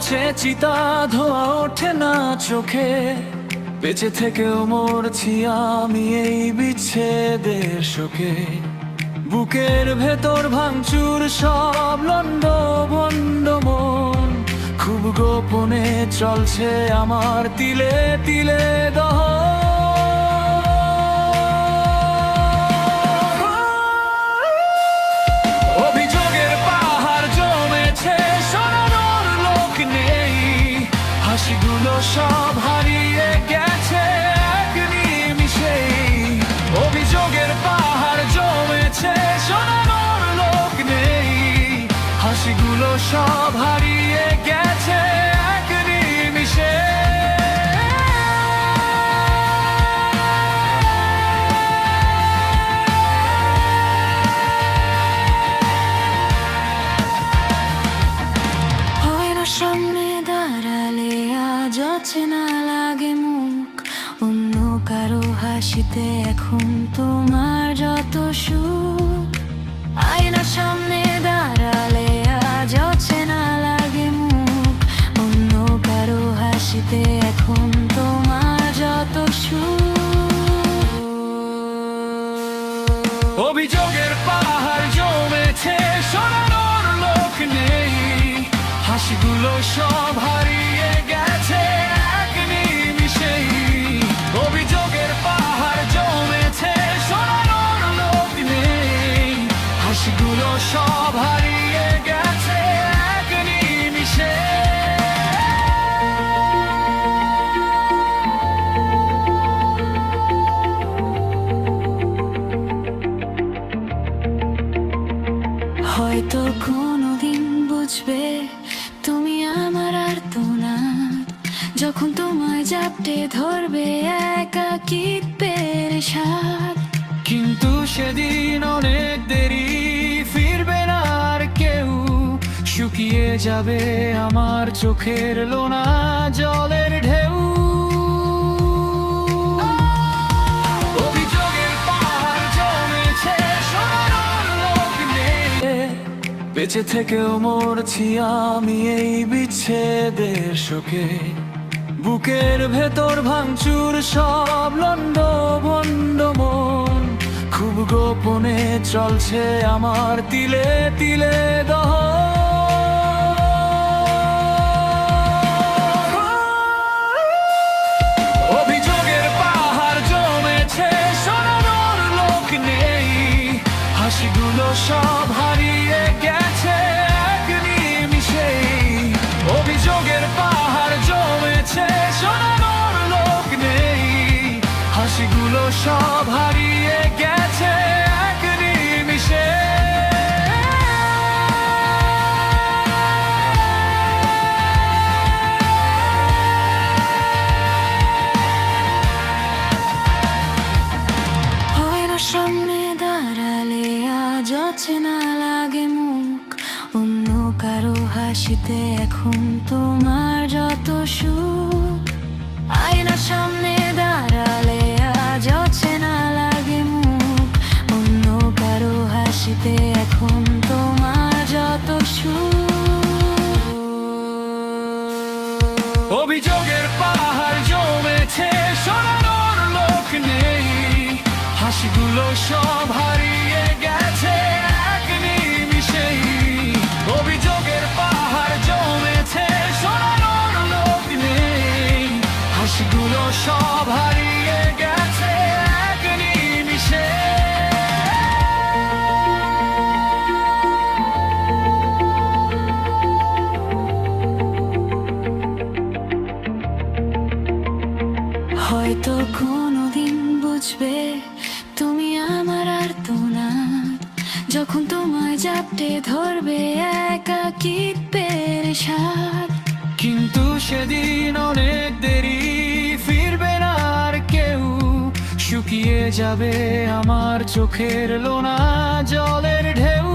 জ্বলছে চিতা, ধোয়া ওঠে না চোখে, বেঁচে থেকেও মরছি আমি এই বিচ্ছেদের শোকে। বুকের ভেতর ভাঙচুর সব লন্ডভন্ড মন, খুব গোপনে চলছে আমার তিলে তিলে দহন। অভিযোগের পাহাড় জমেছে, শোনানোর লোক নেই, হাসিগুলো সব হারিয়ে গেছে এক নিমিষেই। অভিযোগের পাহাড় জমেছে, শোনানোর লোক নেই, হাসিগুলো সব হারিয়ে গেছে এক নিমিষে। সামনে দাঁড়ালে আজ অচেনা লাগে মুখ, অন্য কারো হাসিতে এখন তোমার যত সুখ। আয়নার সামনে দাঁড়ালে আজ অচেনা লাগে মুখ, অন্য কারো হাসিতে এখন তোমার যত সুখ। অভিযোগের পাহাড় জমেছে, শোনানোর লোক নেই, হাসিগুলো সব হারিয়ে গেছে এক নিমিষেই। অভিযোগের পাহাড় জমেছে, শোনানোর লোক নেই, হাসিগুলো সব হারিয়ে গেছে এক নিমিষে। হয়তো কোনোদিন বুঝবে তুমি আমার আর্তনাদ, যখন তোমায় জাপটে ধরবে একাকিত্বের স্বাদ। কিন্তু সেদিন অনেক দেরি, ফিরবে না আর কেউ, শুকিয়ে যাবে আমার চোখের লোনা জলের ঢেউ। অভিযোগের পাহাড় জমেছে, শোনানোর লোক নেই, বেঁচে থেকেও মরছি আমি এই বিচ্ছেদের শোকে। বুকের ভেতর ভাঙচুর সব লন্ডভন্ড মন, খুব গোপনে চলছে আমার তিলে তিলে দহন। অভিযোগের পাহাড় জমেছে, শোনানোর লোক নেই, হাসিগুলো সব হারিয়ে গেছে এক নিমিষেই। অভিযোগের পাহাড় জমেছে, শোনানোর লোক নেই, হাসিগুলো সব হারিয়ে গেছে এক নিমিষে। আয়নার সামনে দাঁড়ালে আজ অচেনা লাগে মুখ, অন্য কারো হাসিতে এখন তোমার যত সুখ। আয়নার সামনে দাঁড়ালে আজ অচেনা লাগে মুখ, অন্য কারো হাসিতে এখন তোমার যত সুখ। অভিযোগের পাহাড় জমেছে, শোনানোর লোক নেই, হাসিগুলো সব হারিয়ে গেছে এক নিমিষেই। অভিযোগের পাহাড় জমেছে, শোনানোর লোক নেই, হাসিগুলো সব হারিয়ে গেছে এক নিমিষে। হয়তো কোনোদিন বুঝবে তুমি আমার আর্তনাদ, যখন তোমায় জাপটে ধরবে একাকিত্বের স্বাদ। কিন্তু সেদিন অনেক দেরি, ফিরবে না আর কেউ, শুকিয়ে যাবে আমার চোখের লোনা জলের ঢেউ।